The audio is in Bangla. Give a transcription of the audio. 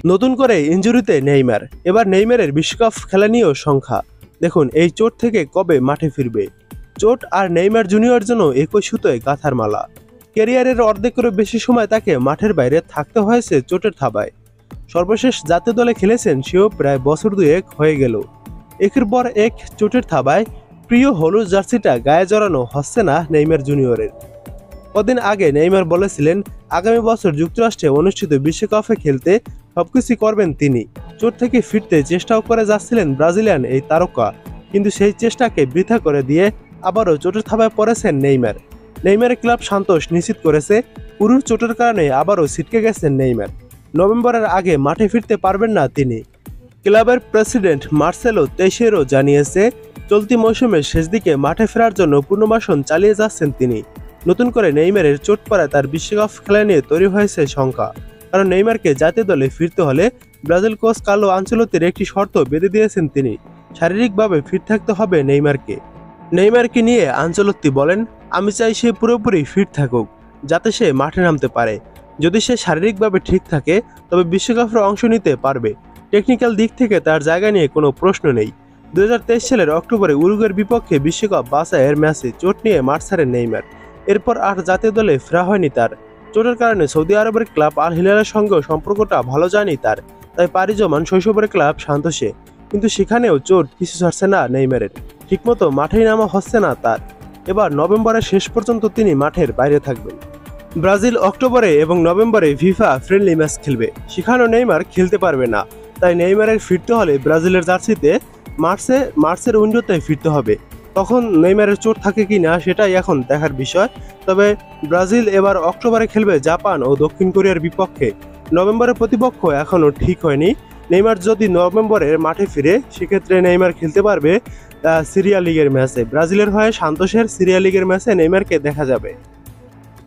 নতুন করে ইনজুরিতে নেইমার। এবার নেইমারের বিশ্বকাপ খেলা নিয়েও সংখ্যা। দেখুন এই চোট থেকে কবে মাঠে ফিরবে। চোট আর নেইমার জুনিয়র জন্য একই সুতোয় গাঁথার মালা। ক্যারিয়ারের অর্ধেকেরও বেশি সময় তাকে মাঠের বাইরে থাকতে হয়েছে চোটের থাবায়। সর্বশেষ জাতীয় দলে খেলেছেন সেও প্রায় বছর দুয়েক হয়ে গেল। একের পর এক চোটের থাবায় প্রিয় হলুদ জার্সিটা গায়ে জড়ানো হচ্ছে না নেইমার জুনিয়রের। কদিন আগে নেইমার বলেছিলেন আগামী বছর যুক্তরাষ্ট্রে অনুষ্ঠিত বিশ্বকাপে খেলতে সবকিছু করবেন তিনি। চোট থেকে ফিরতে চেষ্টাও করে যাচ্ছিলেন ব্রাজিলিয়ান এই তারকা, কিন্তু সেই চেষ্টাকে বৃথা করে দিয়ে আবারও চোটের থাবায় পড়েছেন নেইমার। নেইমারের ক্লাব সান্তোস নিশ্চিত করেছে পুরুর চোটের কারণে আবারও ছিটকে গেছেন নেইমার। নভেম্বরের আগে মাঠে ফিরতে পারবেন না তিনি। ক্লাবের প্রেসিডেন্ট মার্সেলো তেইশেরো জানিয়েছে চলতি মৌসুমের শেষ দিকে মাঠে ফেরার জন্য পুনর্বাসন চালিয়ে যাচ্ছেন তিনি। নতুন করে নেইমারের চোট পড়ায় তার বিশ্বকাপ খেলা নিয়ে তৈরি হয়েছে শঙ্কা। কারণ নেইমারকে জাতীয় দলে ফিরতে হলে ব্রাজিল কোচ কার্লো আনচেলত্তির একটি শর্ত বেঁধে দিয়েছেন তিনি। শারীরিকভাবে ফিট থাকতে হবে নেইমারকে। নেইমারকে নিয়ে আনচেলত্তি বলেন, আমি চাই সে পুরোপুরি ফিট থাকুক, যাতে সে মাঠে নামতে পারে। যদি সে শারীরিকভাবে ঠিক থাকে তবে বিশ্বকাপে অংশ নিতে পারবে। টেকনিক্যাল দিক থেকে তার জায়গা নিয়ে কোনো প্রশ্ন নেই। 2023 সালের অক্টোবরে উরুগুয়ের বিপক্ষে বিশ্বকাপ বাছাইয়ের ম্যাচে চোট নিয়ে মাঠ ছাড়েন নেইমার। এরপর আর জাতীয় দলে ফেরা হয়নি তার। চোটের কারণে সৌদি আরবের ক্লাব আল হিলালের সঙ্গেও সম্পর্কটা ভালো যায়নি তার, তাই পাড়ি জমান শৈশবের ক্লাব সান্তোসে। কিন্তু সেখানেও চোট পিছু ছাড়ছে না নেইমারের, ঠিকমতো মাঠেই নামা হচ্ছে না তার। এবার নভেম্বরের শেষ পর্যন্ত তিনি মাঠের বাইরে থাকবেন। ব্রাজিল অক্টোবরে এবং নভেম্বরে ফিফা ফ্রেন্ডলি ম্যাচ খেলবে, সেখানেও নেইমার খেলতে পারবে না। তাই নেইমারের ফিরতে হলে ব্রাজিলের জার্সিতে মার্চের উইন্ডোতে ফিরতে হবে। তখন নেইমারের চোট থাকে কি না সেটাই এখন দেখার বিষয়। তবে ব্রাজিল এবার অক্টোবরে খেলবে জাপান ও দক্ষিণ কোরিয়ার বিপক্ষে। নভেম্বরের প্রতিপক্ষ এখনও ঠিক হয়নি। নেইমার যদি নভেম্বরে মাঠে ফিরে সেক্ষেত্রে নেইমার খেলতে পারবে সিরিয়া লিগের ম্যাচে। ব্রাজিলের হয়ে সান্তোসের সিরিয়া লিগের ম্যাচে নেইমারকে দেখা যাবে।